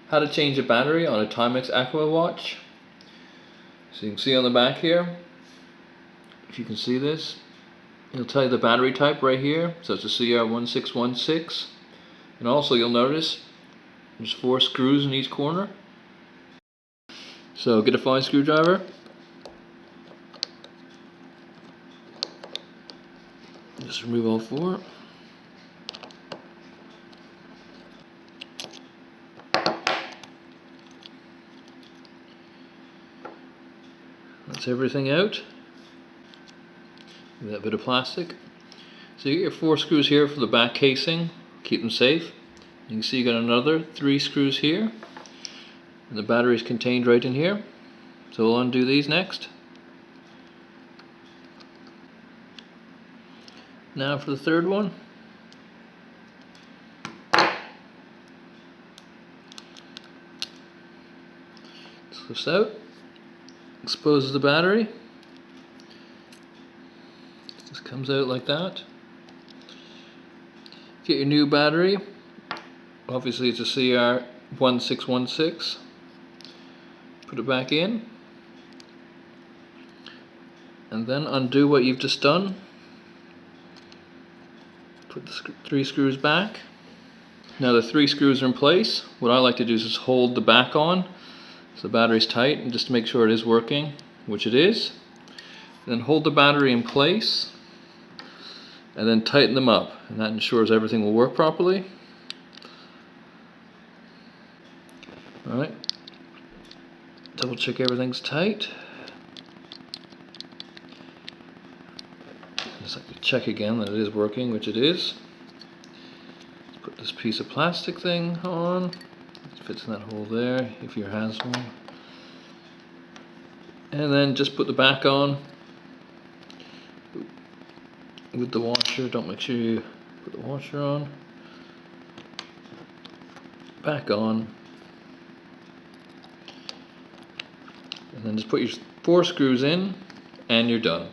How to change a battery on a Timex Acqua watch. So you can see on the back here, if you can see this, it'll tell you the battery type right here. So it's a CR1616. And also you'll notice there's 4 screws in each corner. So get a fine screwdriver. Just remove all 4. That's everything out. That bit of plastic. So you get your 4 screws here for the back casing, keep them safe. You can see you got another 3 screws here, and the battery is contained right in here. So we'll undo these next. Now for the third one. Twist this out, exposes the battery. Just comes out like that. Get your new battery. Obviously it's a CR1616. Put it back in. And then undo what you've just done. Put the 3 screws back. Now the 3 screws are in place. What I like to do is just hold the back on so the battery's tight, and just to make sure it is working, which it is. Then hold the battery in place and then tighten them up, and that ensures everything will work properly. Alright, double check everything's tight. Just like to check again that it is working, which it is. Let's put this piece of plastic thing on. It fits in that hole there, if yours has one. And then just put the back on with the washer. Don't make sure you put the washer on. Back on. And then just put your 4 screws in and you're done.